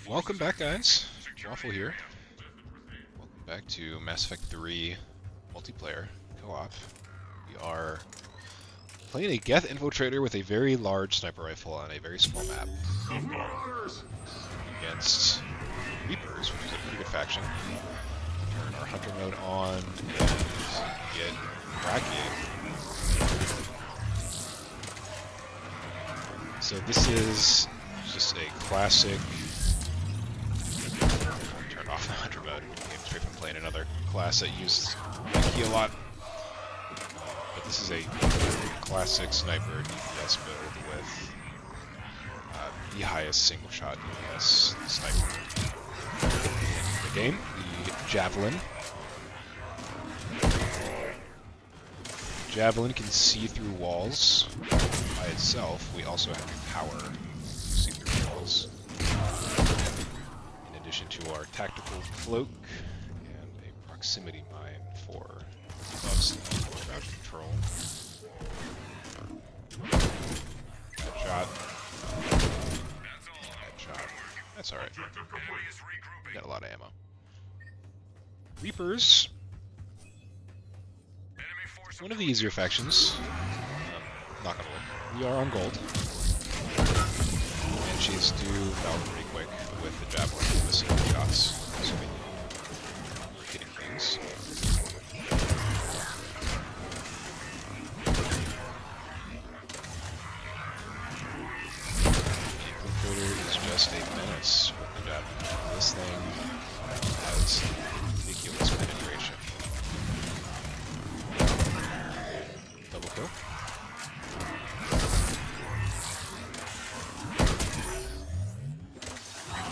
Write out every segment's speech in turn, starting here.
Welcome back, guys. Waffle here. Welcome back to Mass Effect 3 multiplayer co-op. We are playing a Geth Infiltrator with a very large sniper rifle on a very small map against Reapers, which is a pretty good faction. Turn our hunter mode on and get cracking. So this is just a classic. Turn off the hunter mode. Came straight from playing another class that used key a lot. But this is a classic sniper DPS build with the highest single shot DPS sniper in the game, the Javelin. Javelin can see through walls by itself. We also have power to see through walls. In addition to our tactical cloak and a proximity mine for buffs and crowd control. Bad shot. Bad shot. That's alright. Got a lot of ammo. Reapers. One of the easier factions. Not gonna look. We are on gold. And she's due out pretty quick with the Javelin and the single shots. So we're hitting things. Infiltrator is just a menace with the Javelin. This thing has ridiculous penetration. Double kill.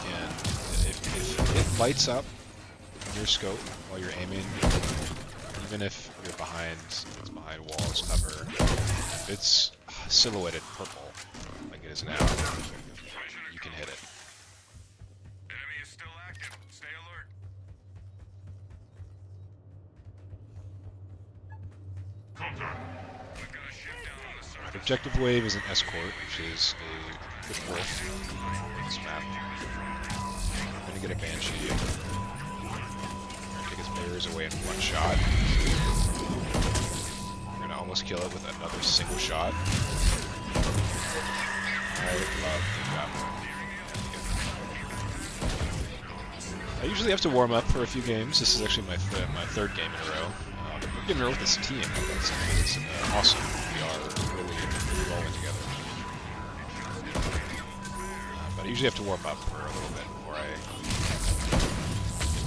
And if it lights up in your scope while you're aiming, even if you're behind, it's behind walls, cover, if it's silhouetted purple, like it is now, you can hit it. Enemy is still active. Stay alert. We've got a ship down on the surface. Objective wave is an escort, which is a good wolf on this map. We're gonna get a Banshee. We're gonna take his barriers away in one shot. We're gonna almost kill it with another single shot. I love the Javelin. I usually have to warm up for a few games. This is actually my third game in a row. We're getting with this team. It's awesome. We are really rolling together. But I usually have to warm up for a little bit before I get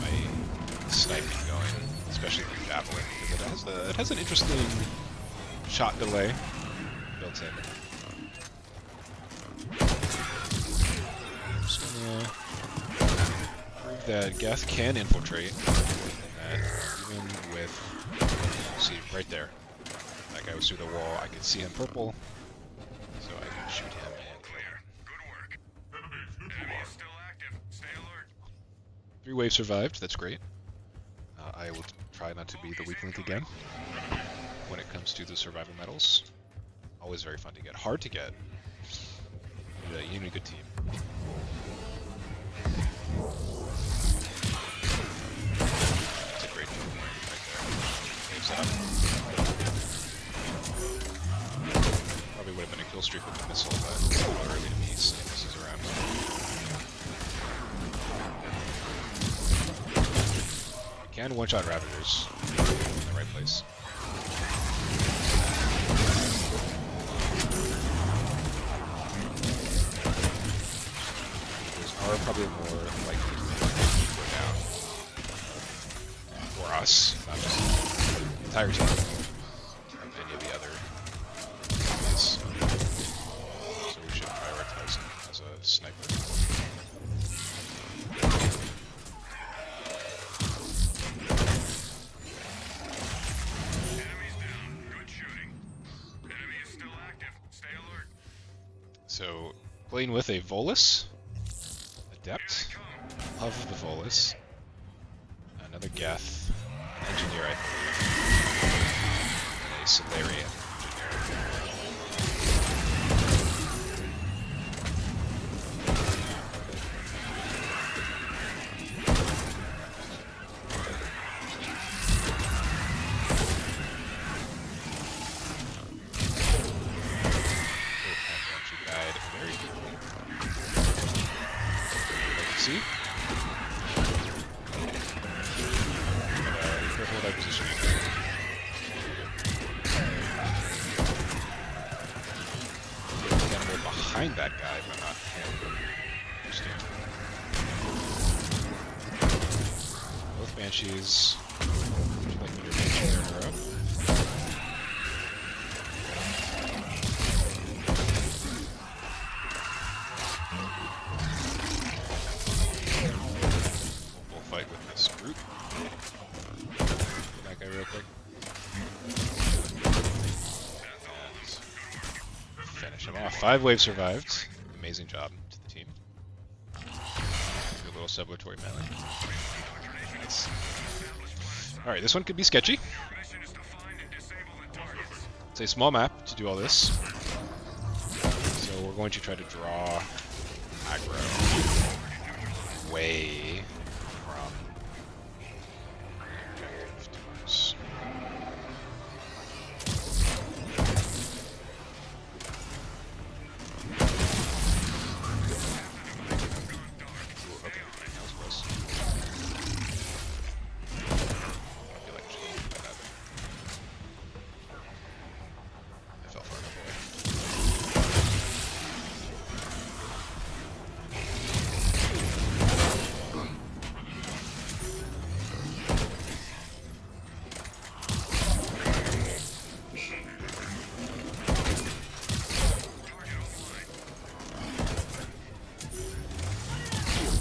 my sniping going, especially with the Javelin, because it has an interesting shot delay built in. I'm just gonna prove that Geth can infiltrate, and that even with, see right there, that guy was through the wall, I can see him purple, so I can shoot him and kill him. Good work. Enemy is still active. Stay alert. 3 waves survived, that's great. I will try not to be the weak link again when it comes to the survival medals. Always very fun to get. Hard to get. You need a good team. That's a great team right there. Waves up. Probably would have been a kill streak with the missile, but it's a little early to me seeing this is around. Can one-shot Ravagers in the right place. Ravagers are probably more likely to go down for us, not just the entire team, or any of the other teams. So we should prioritize him as a sniper. So, playing with a Volus, Adept, love the Volus, another Geth, an Engineer I believe, and a Solarian Engineer. easy. Careful with that positioning. Again, we're behind that guy, but not him. Interesting. Both Banshees. Would you like me to Banshee there in a row? We'll fight with this group. Get that guy real quick. And finish him off. 5 waves survived. Amazing job to the team. Good little sublatory melee. Nice. Alright, this one could be sketchy. It's a small map to do all this. So we're going to try to draw aggro away from objective doors. Ooh, okay, that was close. I feel like I should have done that. I fell far enough away.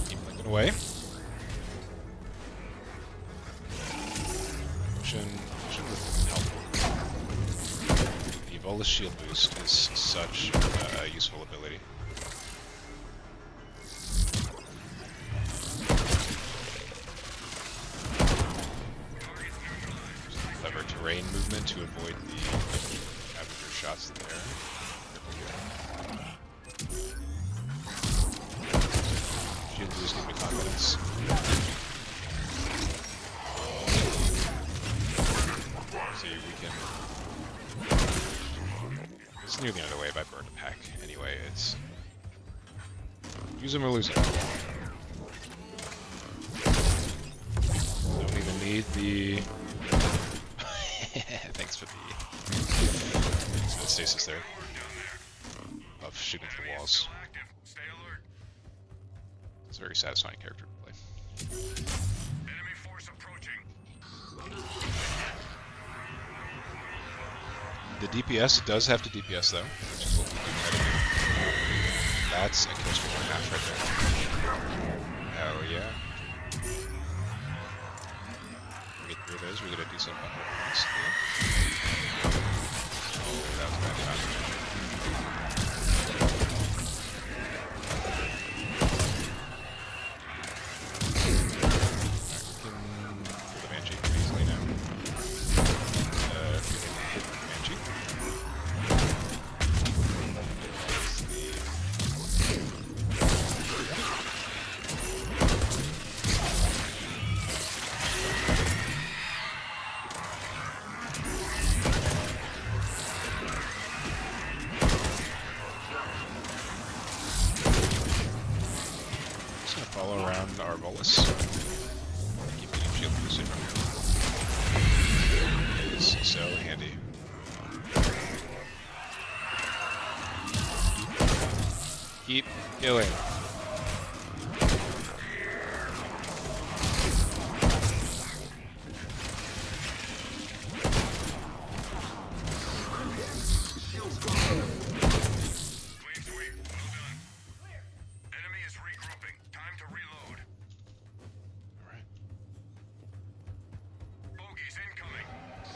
Keep blinking away. Potion with help. The Evolus shield boost is such a useful ability. Clever terrain movement to avoid the Avenger shots there. Shield boost give me confidence. See, we can. It's near the end of the wave. I burned a pack. Anyway, it's use them or lose them. Don't even need the. Thanks for the stasis there. Of shooting through walls. It's a very satisfying character to play. Enemy force approaching. The DPS does have to DPS though, which is what we do try to do. That's a kill streak and a half right there. Hell yeah. We get through those, we get a decent amount of points. Oh, that was bad timing. Follow around our Volus. Keep getting shield boosted from here. It is so handy. Keep killing.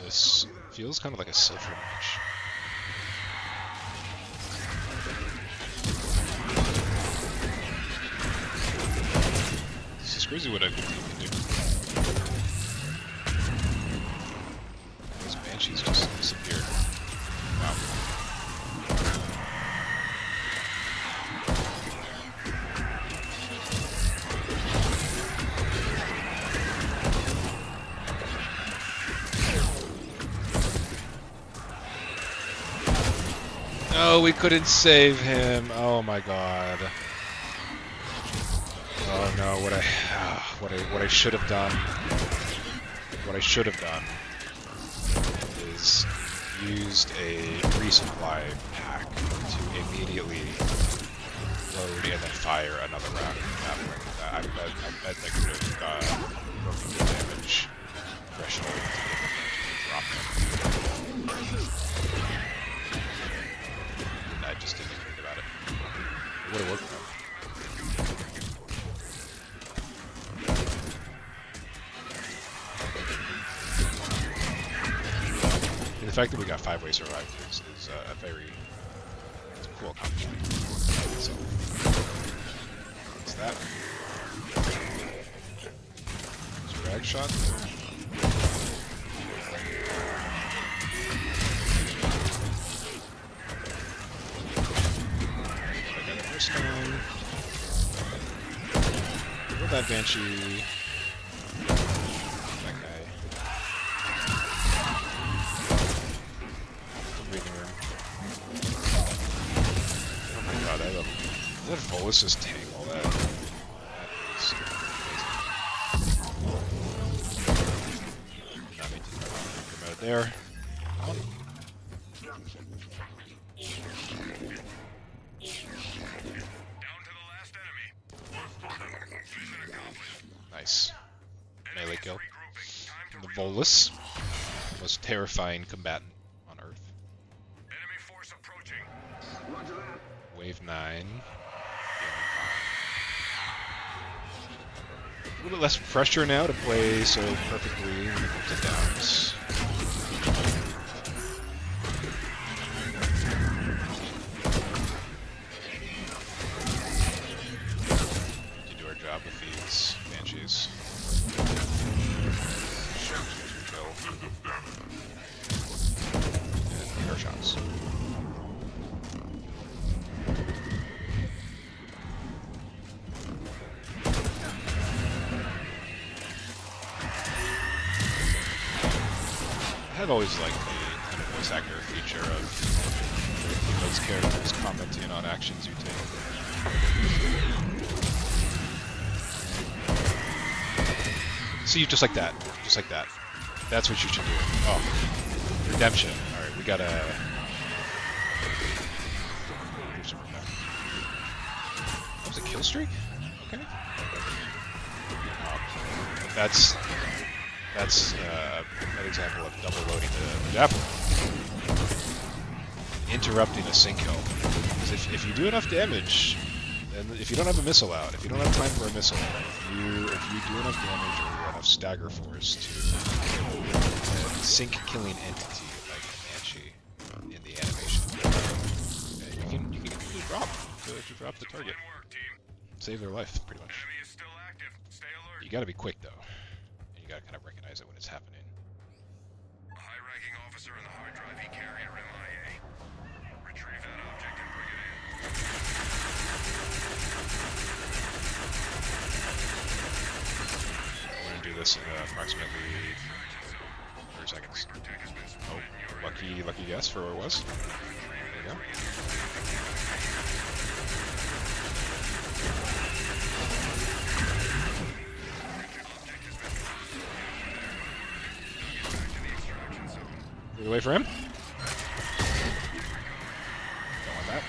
This feels kind of like a silver match. This is crazy what a good team can do. Those Banshees just disappeared. Wow. Oh, we couldn't save him. Oh my god. Oh no! What I should have done. What I should have done is used a resupply pack to immediately load and then fire another round that way. I bet that could have broken the damage threshold to get the drop them. I just didn't even think about it. It would have worked though. And the fact that we got 5-way survive is a very cool accomplishment. So, what's that? Drag shot. I got it first time. With that Banshee. That guy. Breathing room. Oh my god, I love it. Did that Volus just tank all that? That is amazing. Not need to come out there. Nice. Melee kill. The Volus, most terrifying combatant on Earth. Enemy force approaching. Wave 9. A little bit less pressure now to play so perfectly when it comes to downs. To do our job with these Banshees. And air shots. I've always liked the kind of voice actor feature of those characters commenting on actions you take. See, just like that. Just like that. That's what you should do. Oh. Redemption. Alright, we gotta... That was a kill streak? Okay. That's an example of double loading the javelin. Interrupting a sync kill. Because if you do enough damage, and if you don't have a missile out, if you don't have time for a missile, if you do enough damage or enough stagger force to sync killing entity like a Banshee in the animation, you can drop the target. Save their life, pretty much. You gotta be quick though. You gotta kind of recognize it when it's happening. A high-ranking officer in the hard drive E-carrier MIA. Retrieve that object and bring it in. We're gonna do this in approximately 30 seconds. Oh, lucky guess for where it was. There you go. Away for him. Don't want that.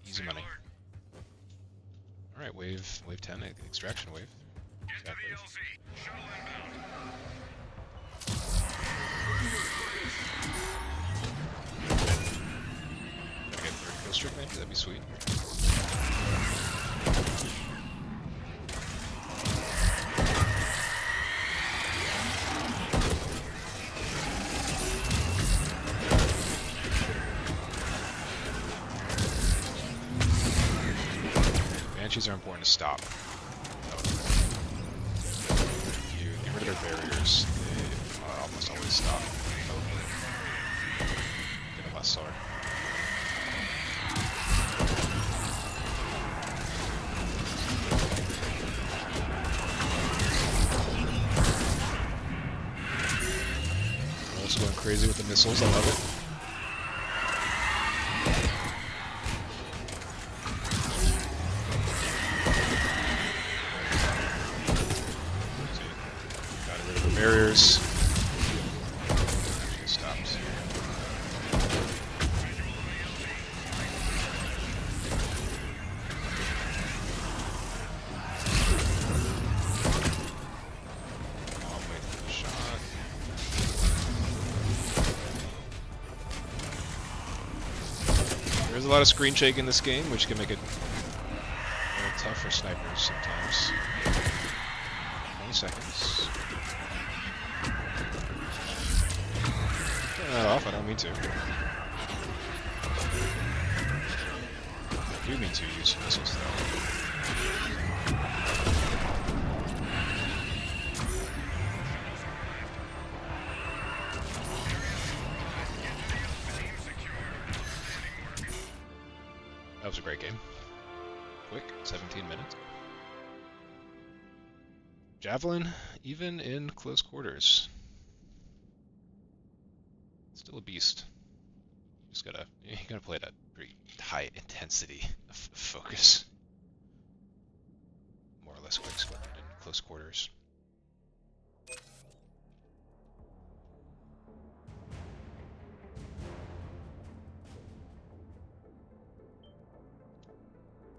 Easy money. Alright, wave 10, extraction wave. Get to the LZ. Shuttle inbound. Can I get a third kill streak maybe? That'd be sweet. Banshees are important to stop. If you get rid of their barriers, they almost always stop. Get a less sword. Also going crazy with the missiles, I love it. Barriers. Actually stopped. I'll wait for the shot. There's a lot of screen shake in this game, which can make it a little tough for snipers sometimes. 20 seconds. Turn that off, I don't mean to. I do mean to use missiles though. That was a great game. Quick, 17 minutes. Javelin, even in close quarters. Still a beast. You gotta play it at pretty high intensity of focus. More or less quick scored in close quarters.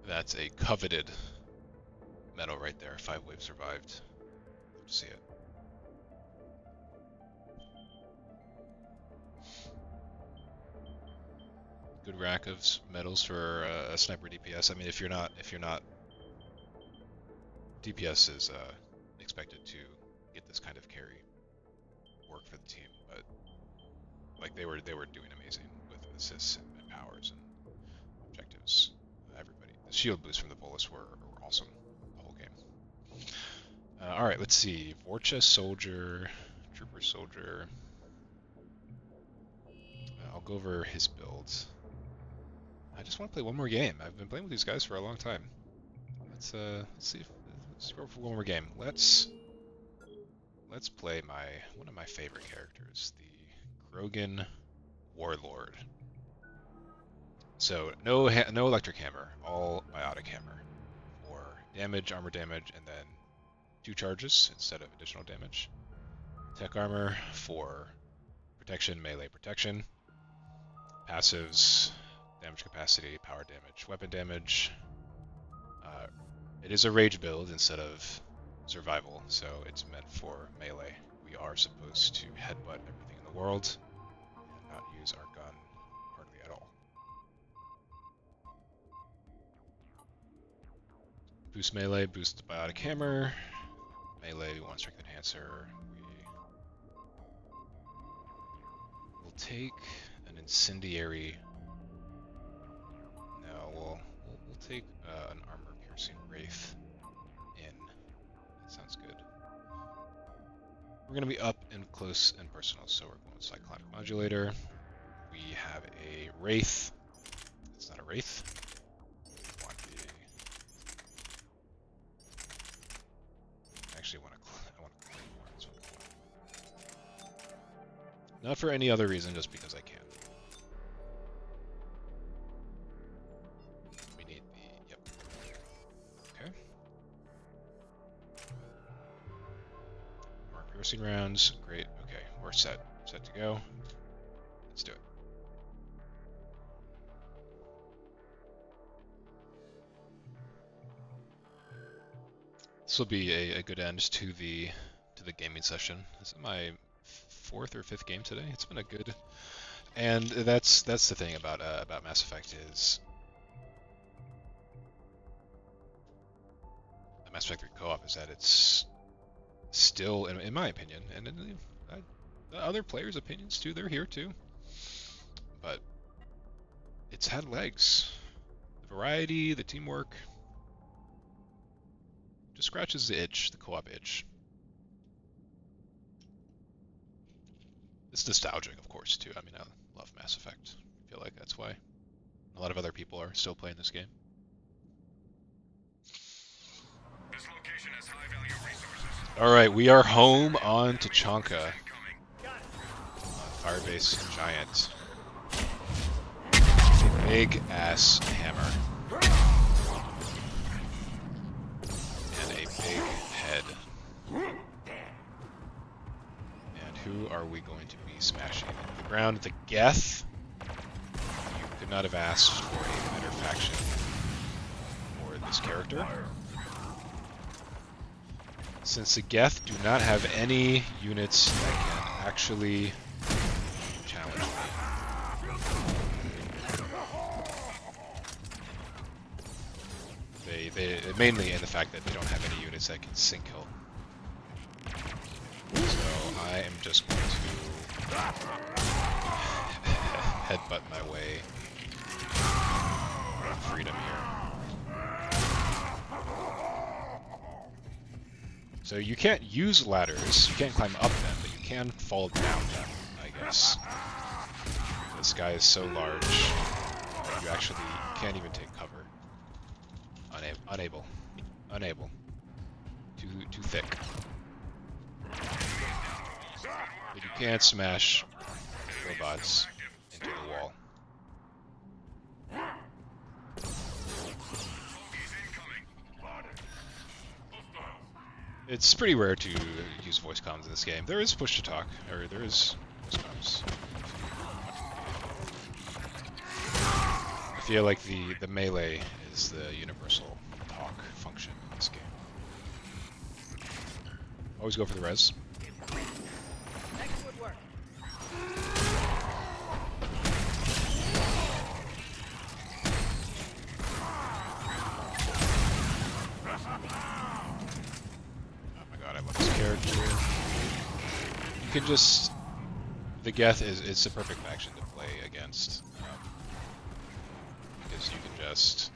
That's a coveted medal right there. 5 waves survived. Love to see it. Good rack of medals for a sniper DPS. I mean, if you're not DPS is expected to get this kind of carry work for the team, but like they were doing amazing with assists and powers and objectives. Everybody, the shield boosts from the Bolus were awesome the whole game. All right, let's see. Vorcha Soldier, Trooper Soldier. I'll go over his builds. I just want to play one more game. I've been playing with these guys for a long time. Let's see if let's go for one more game. Let's play one of my favorite characters, the Krogan Warlord. So no electric hammer, all biotic hammer for damage, armor damage, and then 2 charges instead of additional damage. Tech armor for protection, melee protection. Passives. Damage capacity, power damage, weapon damage. It is a rage build instead of survival, so it's meant for melee. We are supposed to headbutt everything in the world and not use our gun hardly at all. Boost melee, boost the biotic hammer. Melee, we want strength enhancer. We will take an incendiary. We'll take an armor-piercing wraith in. That sounds good. We're going to be up and close and personal, so we're going with Cyclonic Modulator. We have a wraith. It's not a wraith. We want actually want to claymore. That's what I want. Not for any other reason, just because I can. Piercing rounds, great. Okay, we're set to go. Let's do it. This will be a good end to the gaming session. This is my 4th or 5th game today. It's been a good, and that's the thing about Mass Effect is the Mass Effect 3 co-op is that it's still, in my opinion, and in the other players' opinions too, they're here too, but it's had legs. The variety, the teamwork, just scratches the itch, the co-op itch. It's nostalgic, of course, too. I mean, I love Mass Effect. I feel like that's why a lot of other people are still playing this game. This location has high value resources. Alright, we are home on Tachanka. Firebase Giant. A big ass hammer. And a big head. And who are we going to be smashing into the ground? The Geth. You could not have asked for a better faction for this character. Since the Geth do not have any units that can actually challenge me. They mainly in the fact that they don't have any units that can sinkhole. So I am just going to headbutt my way to freedom here. So you can't use ladders, you can't climb up them, but you can fall down them, I guess. This guy is so large that you actually can't even take cover. Unable. Too thick. But you can't smash robots into the wall. It's pretty rare to use voice comms in this game. There is push to talk, or there is voice comms. I feel like the melee is the universal talk function in this game. Always go for the res. Excellent work. Oh my god, I love this character. You can just... The Geth is the perfect faction to play against. Because you can just...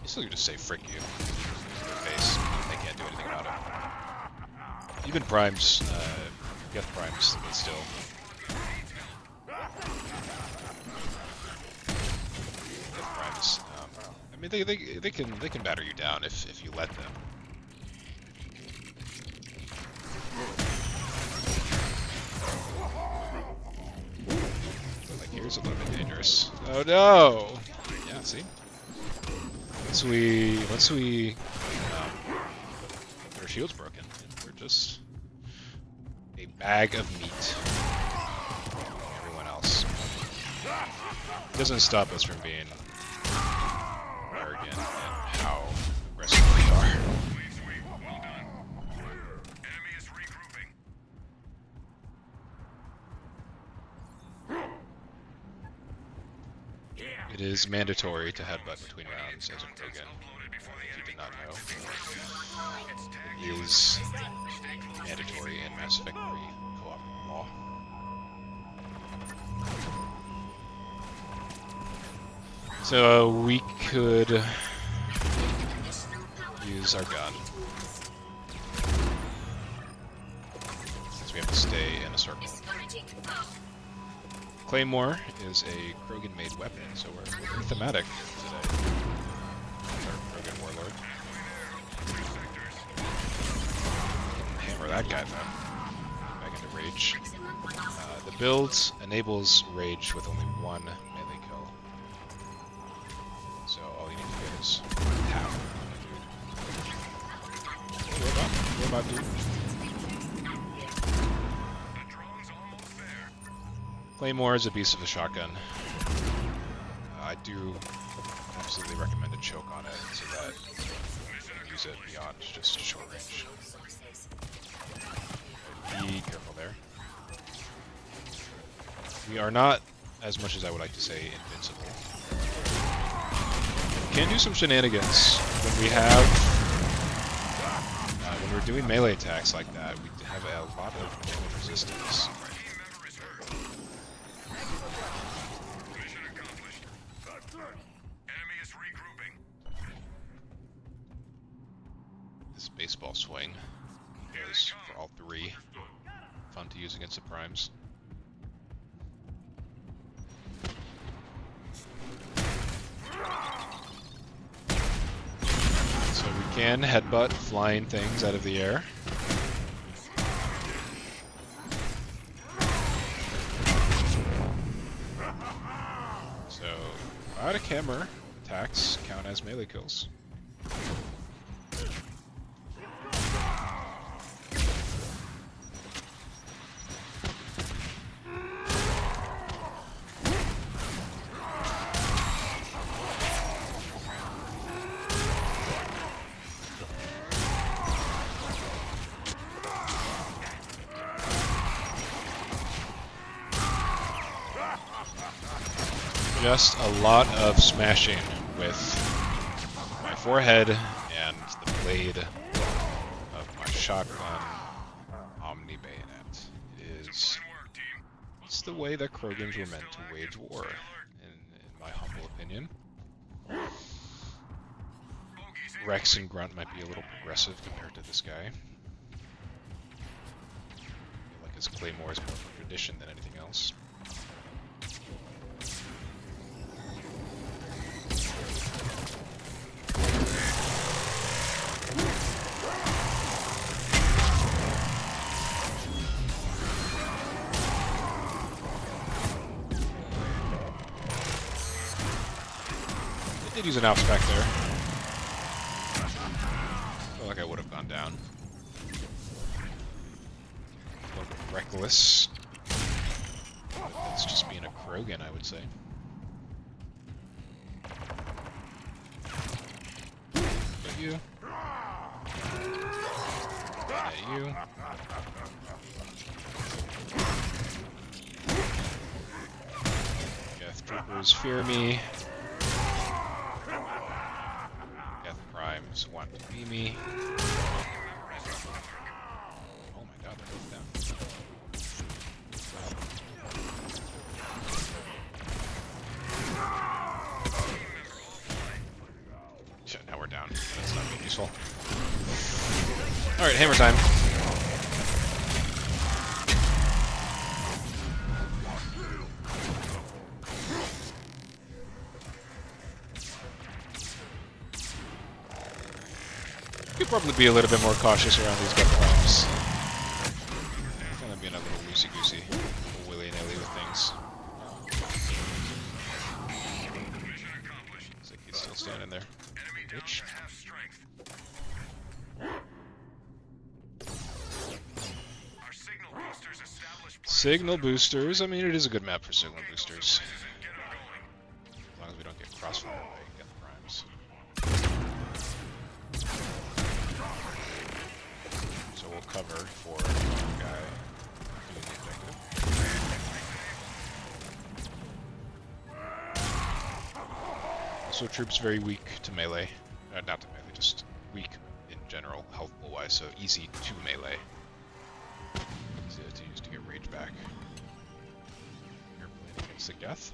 You still can just say frick you to their face. They can't do anything about it. Even Primes, Geth Primes, but still. Geth Primes, I mean, they can batter you down if you let them. Like here's a little bit dangerous. Oh no! Yeah, see. Once we get our shields broken, we're just a bag of meat. Everyone else. It doesn't stop us from being arrogant and how aggressive we are. It is mandatory to headbutt between rounds as a Krogan, if you did not know. It is mandatory in Mass Effect 3 co-op law. So we could use our gun, since we have to stay in a circle. Claymore is a Krogan-made weapon, so we're very thematic today. Our Krogan Warlord. Hammer that guy though. Back into rage. The build enables rage with only one melee kill. So all you need to get is half on a dude. Robot dude. Claymore is a beast of a shotgun. I do absolutely recommend a choke on it so that you can use it beyond just short range. Be careful there. We are not, as much as I would like to say, invincible. We can do some shenanigans when we have, when we're doing melee attacks like that. We have a lot of damage resistance. baseball swing. Goes for all three. Fun to use against the primes. So we can headbutt flying things out of the air. So out of camera attacks count as melee kills. Just a lot of smashing with my forehead and the blade of my shotgun Omni Bayonet. It's the way that Krogans were meant to wage war, in my humble opinion. Rex and Grunt might be a little progressive compared to this guy. I feel like his claymore is more of a tradition than anything else. Did use an ops back there. I feel like I would have gone down. A little bit reckless. It's just being a Krogan, I would say. At you. At you. Geth troopers fear me. Primes want to be me. Oh my god, they're both down. Shit, now we're down. That's not being useful. Alright, hammer time. Could probably be a little bit more cautious around these Geth primes. Kind of being a little loosey-goosey, willy-nilly with things. Looks like he's still standing there. Bitch. Signal boosters. I mean, it is a good map for signal boosters. As long as we don't get crossfire by Geth primes. So we'll cover for the guy doing the objective. Also, troops very weak to melee. Not to melee, just weak in general, health pool-wise, so easy to melee. Easy to use to get rage back. You're playing against the Geth.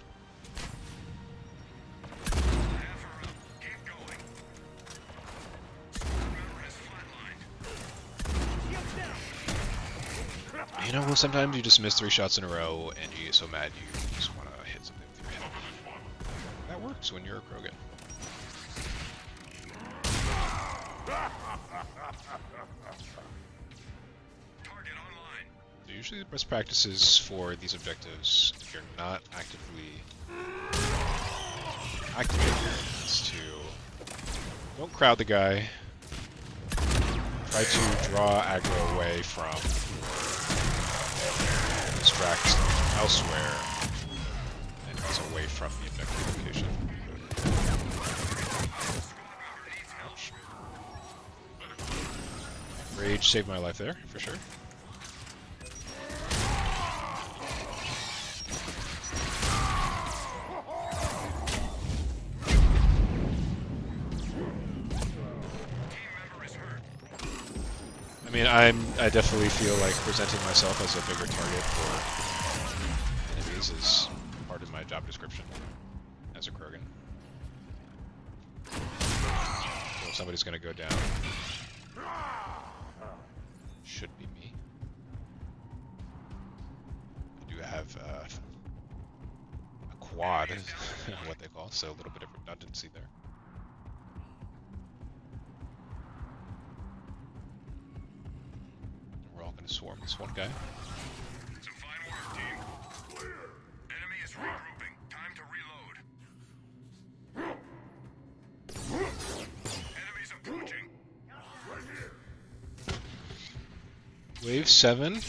You know, well, sometimes you just miss 3 shots in a row and you get so mad you just want to hit something with your head. That works when you're a Krogan. Target online. So usually the best practices for these objectives, if you're not actively activating, is to don't crowd the guy. Try to draw aggro away from distract elsewhere, and he's away from the objective location. Ouch. Rage saved my life there, for sure. I mean, I definitely feel like presenting myself as a bigger target for enemies is part of my job description as a Krogan. So if somebody's gonna go down, should be me. I do have a quad, what they call, so a little bit of redundancy there. We're all going to swarm this one guy. Some fine work, team. Clear. Enemy is regrouping. Time to reload. Enemies approaching. Right here. Wave 7.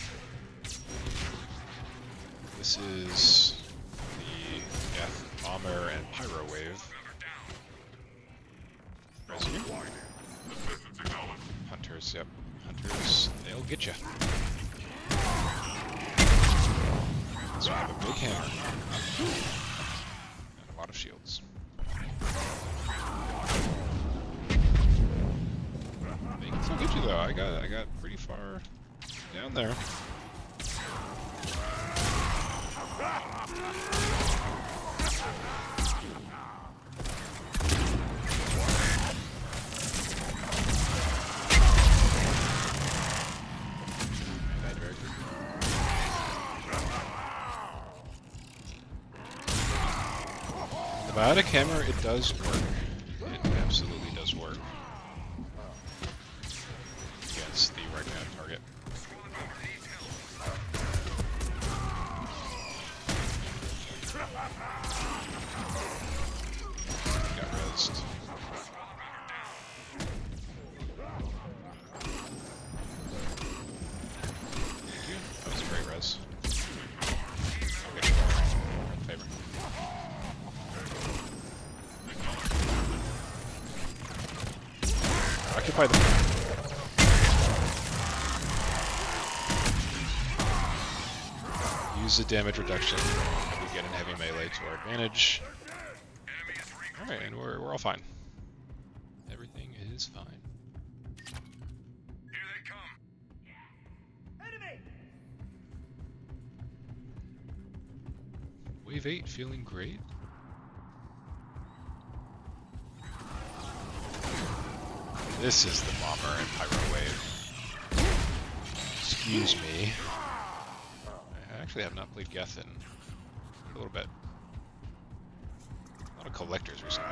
This is the Geth Bomber and Pyro wave. Hunters, yep. Hunters, they'll get you. So we have a big hammer. And a lot of shields. They can still get you though. I got pretty far down there. The biotic hammer, it does work. It absolutely does work. Against the right-hand target. Got rezzed. Thank you. That was a great res. Okay. Favor. Occupy the... Use the damage reduction. We get in heavy melee to our advantage. Alright, and we're all fine. Everything is fine. Here they come. Enemy. Wave 8 feeling great. This is the Bomber and Pyro wave. Excuse me. I actually have not played Geth in a little bit. A lot of collectors recently.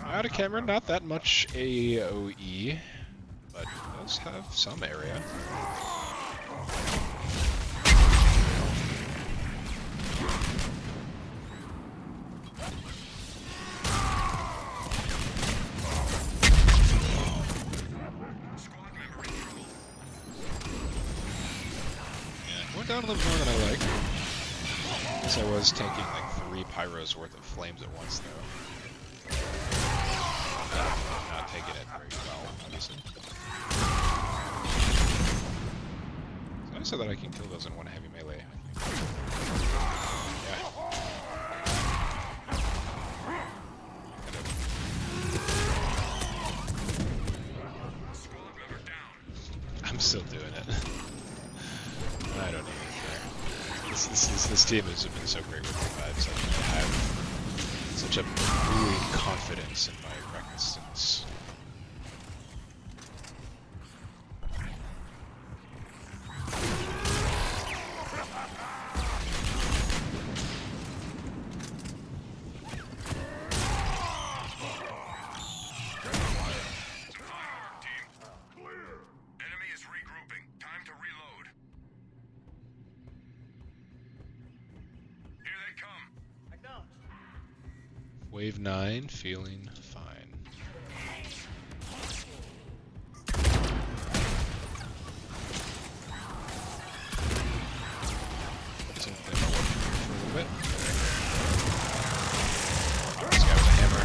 Out of camera, not that much AOE, but it does have some area. Down a little more than I like. I guess I was tanking like 3 pyros worth of flames at once though. Not taking it very well, obviously. It's nice so that I can kill those in one heavy melee. Yeah. I'm still doing it. I don't even care. This team has been so great with the vibes. I have such a buoyed confidence in my resistance. Wave 9, feeling fine. Something for a little bit. This guy with a hammer.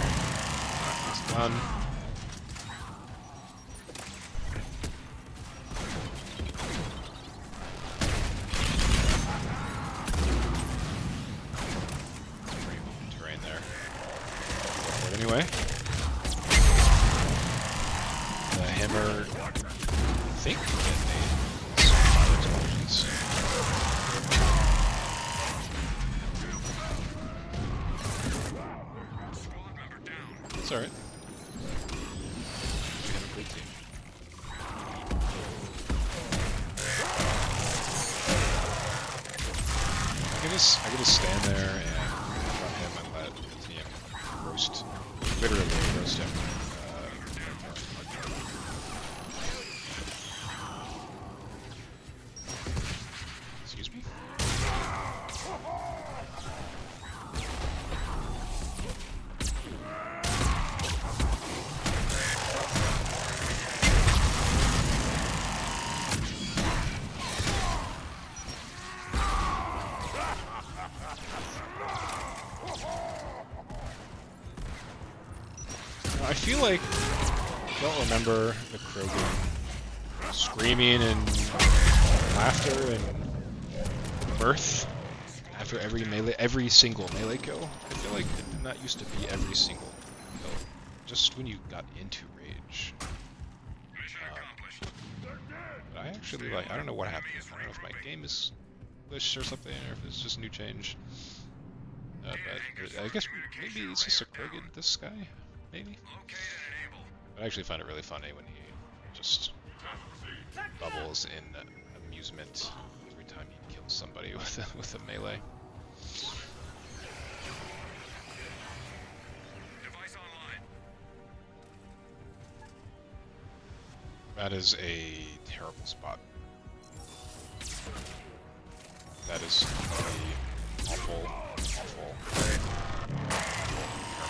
He's done. Anyway, the hammer, I think, detonated some fire explosions. It's alright. We have a great team. I can just stand there and front him and let the team roast, literally roast him. Excuse me? I feel like I don't remember the Krogan screaming and laughter and mirth after every single melee kill. I feel like it did not used to be every single kill. Just when you got into rage. But I actually like, I don't know what happened. I don't know if my game is glitched or something, or if it's just new change. But I guess maybe it's just a Krogan, this guy. Maybe? I actually find it really funny when he just bubbles in amusement every time he kills somebody with a melee. Device online. That is a terrible spot. That is a awful, awful, terrible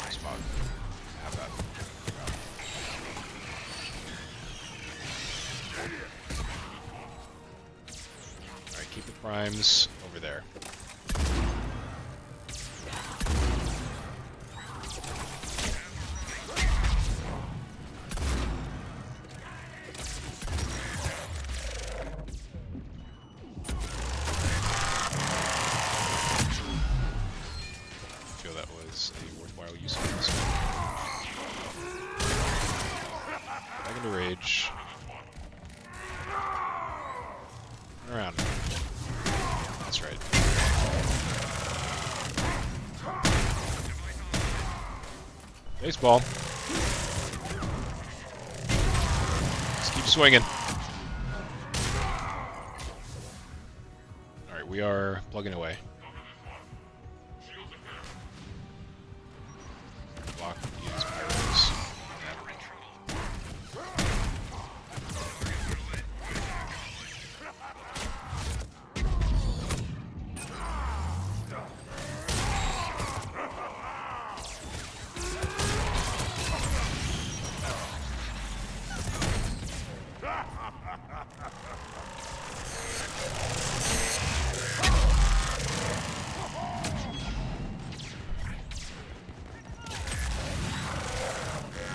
spot. Have that. Alright, keep the primes over there. I feel that was a worthwhile use of this one. Back into rage. Turn around. That's right. Baseball. Just keep swinging. Alright, we are plugging away. Block these pyros.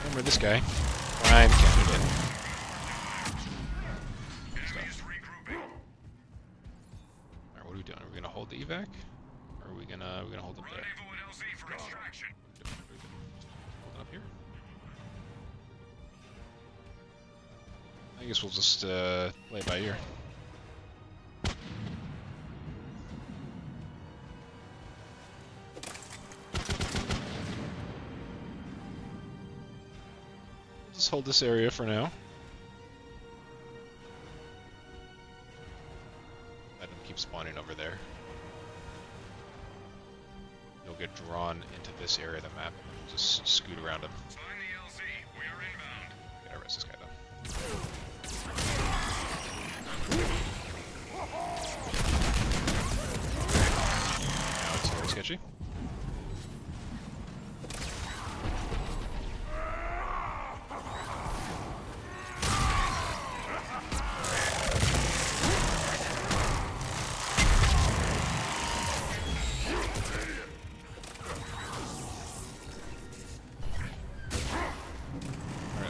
Remember this guy? Prime candidate. Alright, what are we doing? Are we gonna hold the evac? Or are we gonna hold them there? Hold it up here? I guess we'll just play it by ear. Just hold this area for now. Let them keep spawning over there. You'll get drawn into this area of the map. We'll just scoot around them. Gotta arrest this guy though. Now it's very sketchy.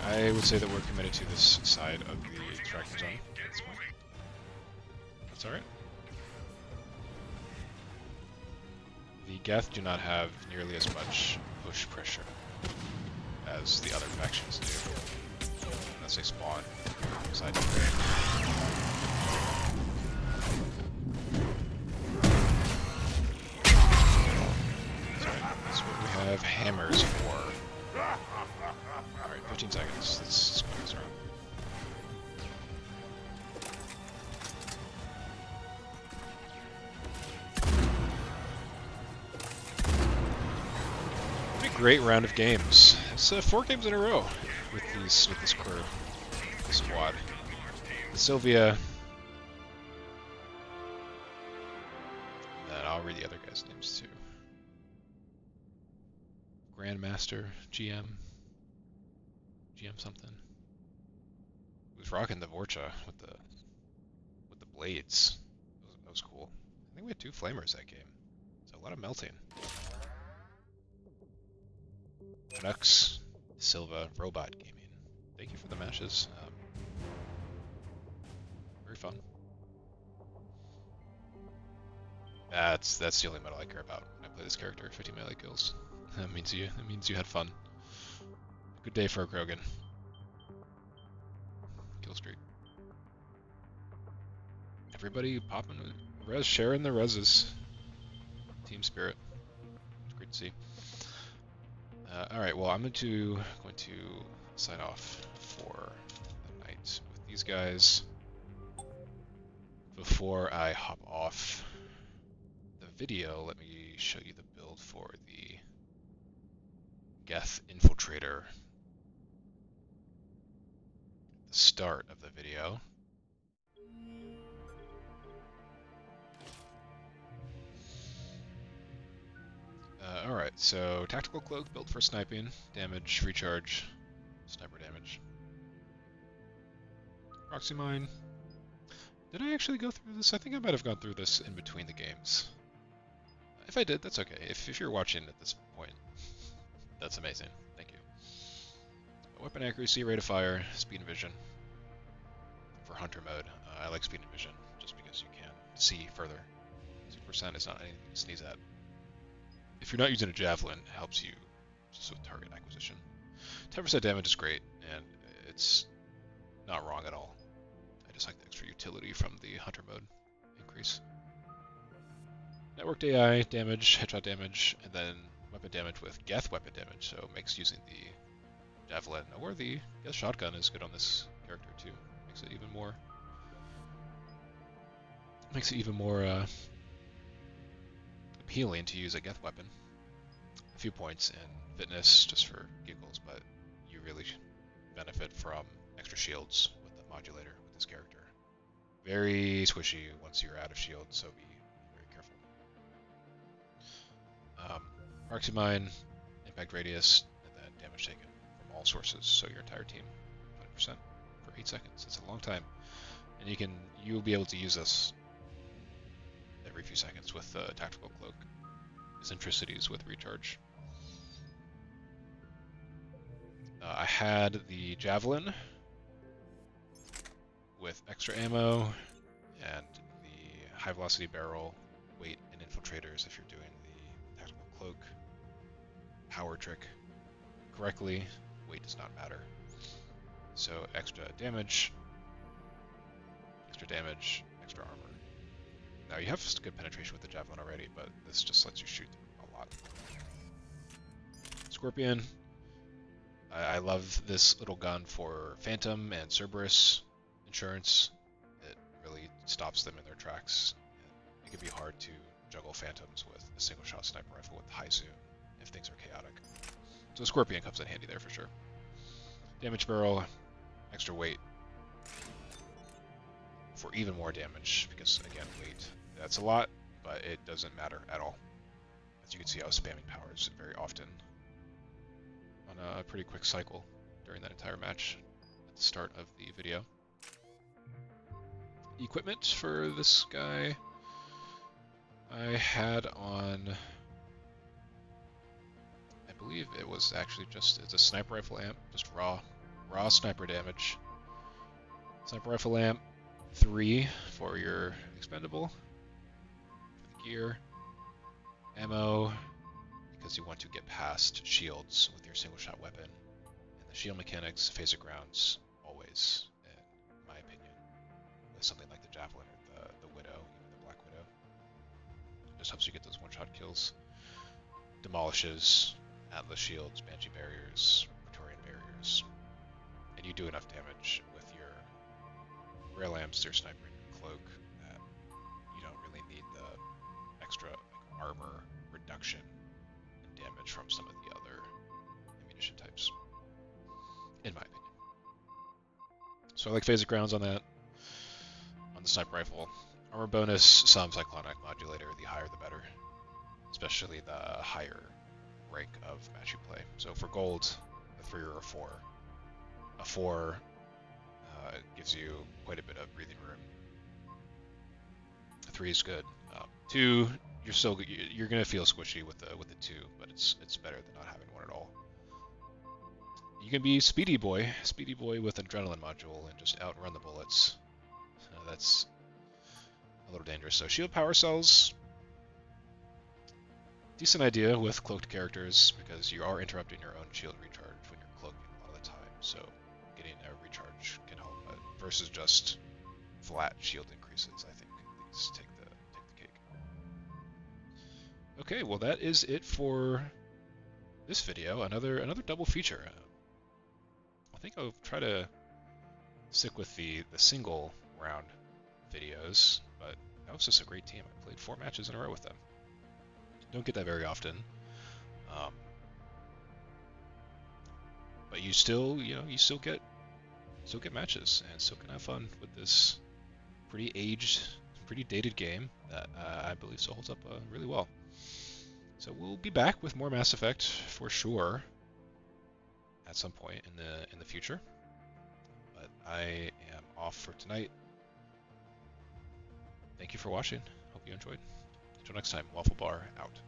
I would say that we're committed to this side of the tracking zone at this point. That's alright. The Geth do not have nearly as much push pressure as the other factions do, unless they spawn side to side. That's what we have hammers for. great round of games. It's 4 games in a row with this crew, this squad. The Sylvia. And I'll read the other guys' names too. Grandmaster, GM something. Who's rocking the Vorcha with the blades. That was cool. I think we had 2 flamers that game. So a lot of melting. Nux, Silva, Robot Gaming. Thank you for the matches. Very fun. That's the only medal I care about when I play this character. 50 melee kills. That means you had fun. Good day for a Krogan. Kill streak. Everybody popping res, sharing the reses. Team spirit. It's great to see. Alright, well I'm going to sign off for the night with these guys. Before I hop off the video, let me show you the build for the Geth Infiltrator. The start of the video. Alright, so Tactical Cloak built for sniping, damage, recharge, sniper damage. Proxy Mine. Did I actually go through this? I think I might have gone through this in between the games. If I did, that's okay. If you're watching at this point, that's amazing. Thank you. Weapon accuracy, rate of fire, speed and vision. For hunter mode, I like speed and vision just because you can see further. 6% is not anything to sneeze at. If you're not using a javelin, it helps you just with target acquisition. 10% damage is great, and it's not wrong at all. I just like the extra utility from the hunter mode increase. Networked AI damage, headshot damage, and then weapon damage with Geth weapon damage, so it makes using the javelin or the Geth shotgun is good on this character too. Makes it even more appealing to use a Geth weapon. A few points in fitness just for giggles, but you really benefit from extra shields with the modulator with this character. Very squishy once you're out of shield, so be very careful. Proxy Mine, impact radius, and then damage taken from all sources, so your entire team, 20% for 8 seconds. It's a long time, and you'll be able to use this every few seconds with Tactical Cloak. Eccentricities with recharge. I had the Javelin with extra ammo and the high velocity barrel, weight, and infiltrators if you're doing the Tactical Cloak power trick correctly. Weight does not matter. So extra damage, extra armor. Now you have good penetration with the Javelin already, but this just lets you shoot a lot. Scorpion. I love this little gun for Phantom and Cerberus insurance. It really stops them in their tracks. It can be hard to juggle Phantoms with a single shot sniper rifle with high zoom if things are chaotic. So Scorpion comes in handy there for sure. Damage barrel, extra weight for even more damage because again weight. That's a lot, but it doesn't matter at all. As you can see, I was spamming powers very often on a pretty quick cycle during that entire match at the start of the video. Equipment for this guy, I had on, I believe it was actually it's a sniper rifle amp, just raw sniper damage. Sniper rifle amp, 3 for your expendable. Gear, ammo, because you want to get past shields with your single shot weapon, and the shield mechanics, phaser grounds, always, in my opinion, with something like the Javelin or the Widow, even the Black Widow. It just helps you get those one-shot kills. Demolishes Atlas shields, Banshee barriers, Praetorian barriers, and you do enough damage with your rail amps, your sniper, and your cloak that you don't really need the extra armor reduction and damage from some of the other ammunition types, in my opinion. So I like phasic rounds on that. On the sniper rifle, armor bonus, some cyclonic modulator. The higher the better, especially the higher rank of match you play. So for gold, a 3 or a 4. A 4 gives you quite a bit of breathing room. A 3 is good. 2, you're gonna feel squishy with the 2, but it's better than not having one at all. You can be Speedy Boy with adrenaline module and just outrun the bullets. That's a little dangerous. So shield power cells, decent idea with cloaked characters because you are interrupting your own shield recharge when you're cloaking a lot of the time. So getting a recharge can help, versus just flat shield increases. I think these take the cake. Okay, well that is it for this video. Another double feature. I think I'll try to stick with the single round videos, but that was just a great team. I played 4 matches in a row with them. Don't get that very often, but you still get matches and still can have fun with this pretty aged, pretty dated game that I believe still holds up really well. So we'll be back with more Mass Effect for sure at some point in the future. But I am off for tonight. Thank you for watching. Hope you enjoyed. Until next time, Waffle Bar out.